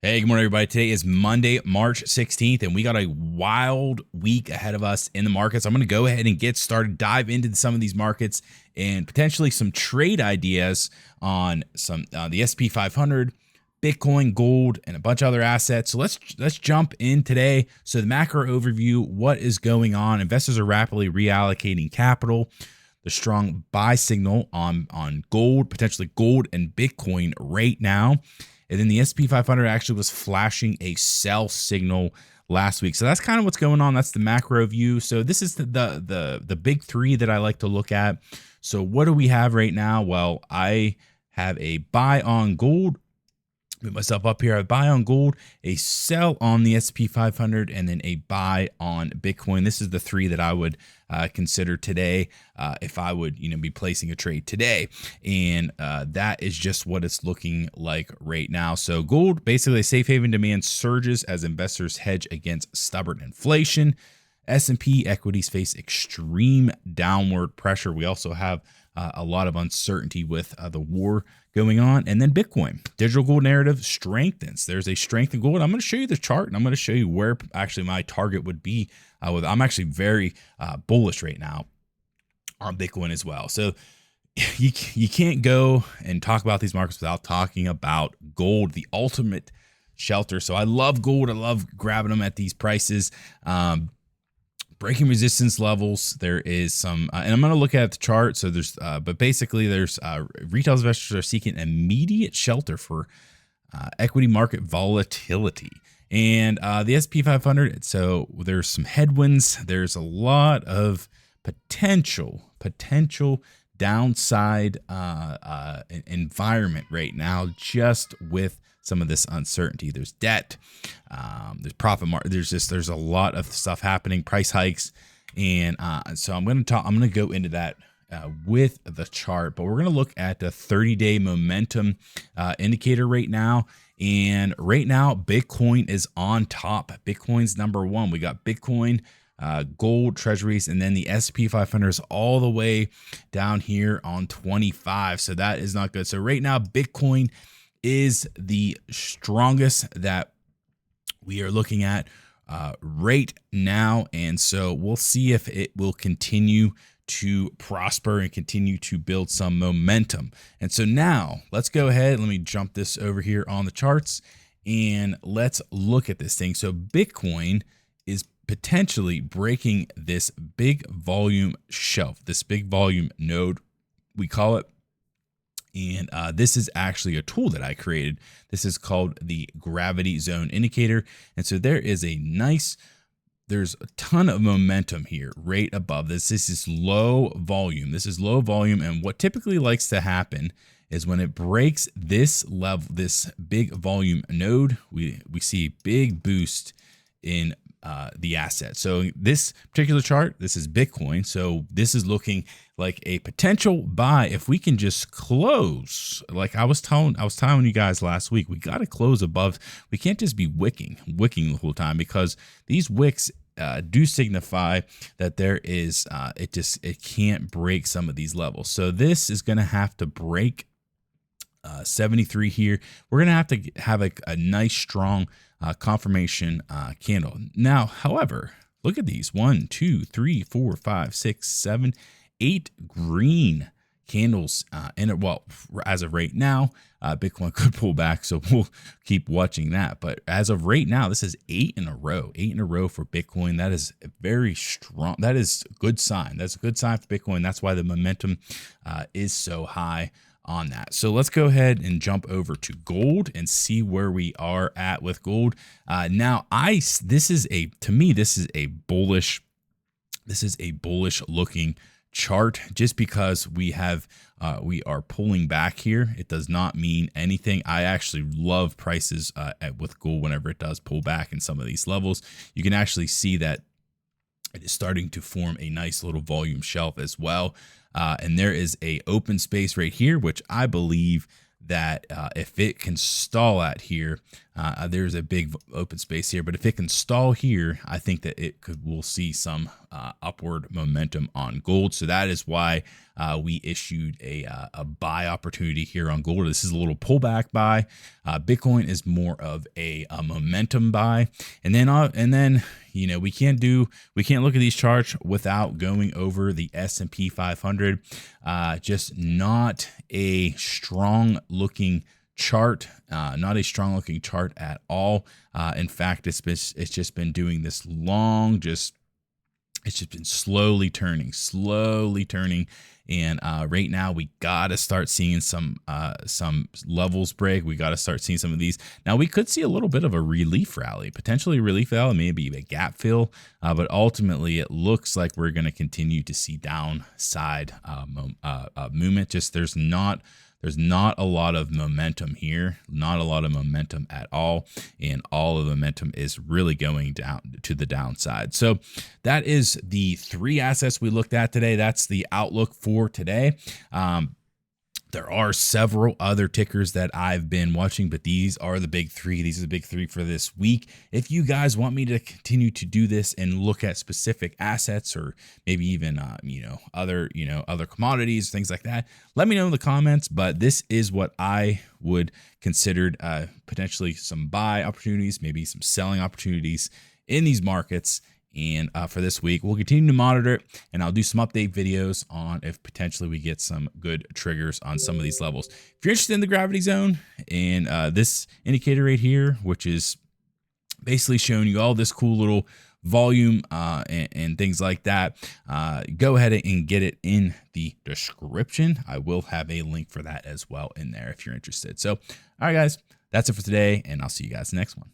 Hey, good morning, everybody. Today is Monday, March 16th, and we got a wild week ahead of us in the markets. I'm going to go ahead and get started, dive into some of these markets and potentially some trade ideas on some the SP 500, Bitcoin, gold, and a bunch of other assets. So let's jump in today. So the macro overview, what is going on? Investors are rapidly reallocating capital. The strong buy signal on gold, potentially gold and Bitcoin right now. And then the SP 500 actually was flashing a sell signal last week. So that's kind of what's going on. That's the macro view. So this is the big three that I like to look at. So what do we have right now? Well, I have a buy on gold. Put myself up here. I buy on gold, a sell on the SP 500, and then a buy on Bitcoin. This is the three that I would consider today if I would, be placing a trade today. And that is just what it's looking like right now. So gold, basically, safe haven demand surges as investors hedge against stubborn inflation. S&P equities face extreme downward pressure. We also have a lot of uncertainty with the war going on. And then Bitcoin, digital gold narrative strengthens. There's a strength in gold. I'm going to show you the chart, and I'm going to show you where actually my target would be. I'm actually very bullish right now on Bitcoin as well. So you can't go and talk about these markets without talking about gold, the ultimate shelter. So I love gold. I love grabbing them at these prices. Breaking resistance levels. There is some, and I'm going to look at the chart. So there's, but basically there's retail investors are seeking immediate shelter for equity market volatility. And the SP 500. So there's some headwinds. There's a lot of potential downside environment right now, just with some of this uncertainty. There's debt, there's profit market. There's a lot of stuff happening, price hikes, and so I'm going to go into that with the chart. But we're going to look at the 30-day momentum indicator right now. And right now, Bitcoin is on top. Bitcoin's number one. We got Bitcoin, gold, treasuries, and then the SP 500 is all the way down here on 25. So that is not good. So right now, Bitcoin is the strongest that we are looking at right now. And so we'll see if it will continue to prosper and continue to build some momentum. And so now let's go ahead. Let me jump this over here on the charts and let's look at this thing. So Bitcoin is potentially breaking this big volume shelf, this big volume node, we call it. And this is actually a tool that I created. This is called the gravity zone indicator. And so there's a ton of momentum here right above this. This is low volume. And what typically likes to happen is when it breaks this level, this big volume node, we see a big boost in the asset. So this particular chart, this is Bitcoin. So this is looking like a potential buy. If we can just close, like I was telling you guys last week, we got to close above. We can't just be wicking the whole time, because these wicks do signify that there is, it can't break some of these levels. So this is going to have to break 73 here. We're going to have a nice strong confirmation candle. Now, however, look at these 1, 2, 3, 4, 5, 6, 7, 8 green candles in it. Well, as of right now, Bitcoin could pull back, so we'll keep watching that. But as of right now, this is 8 in a row for Bitcoin. That is very strong. That is a good sign. That's a good sign for Bitcoin. That's why the momentum is so high on that. So let's go ahead and jump over to gold and see where we are at with gold. Now, this is a bullish looking chart. Just because we are pulling back here, it does not mean anything. I actually love prices with gold whenever it does pull back in some of these levels. You can actually see that it is starting to form a nice little volume shelf as well. And there is a open space right here, which I believe that if it can stall at here, there's a big open space here. But if it can stall here, I think that we'll see some upward momentum on gold. So that is why we issued a buy opportunity here on gold. This is a little pullback buy. Bitcoin is more of a momentum buy, and then you know, we can't look at these charts without going over the S&P 500. Just not a strong looking chart, not a strong looking chart at all. In fact, it's just been doing this long, it's just been slowly turning, and right now we gotta start seeing some levels break. We gotta start seeing some of these. Now we could see a little bit of a relief rally, potentially a relief rally, maybe a gap fill, but ultimately it looks like we're gonna continue to see downside movement. Just there's not a lot of momentum here, not a lot of momentum at all, and all of the momentum is really going down to the downside. So that is the 3 assets we looked at today. That's the outlook for today. There are several other tickers that I've been watching, but these are the big 3. These are the big 3 for this week. If you guys want me to continue to do this and look at specific assets, or maybe even other commodities, things like that, let me know in the comments. But this is what I would consider potentially some buy opportunities, maybe some selling opportunities in these markets. And for this week, we'll continue to monitor it, and I'll do some update videos on if potentially we get some good triggers on some of these levels. If you're interested in the gravity zone and this indicator right here, which is basically showing you all this cool little volume and things like that, go ahead and get it in the description. I will have a link for that as well in there if you're interested. So, all right, guys, that's it for today, and I'll see you guys next one.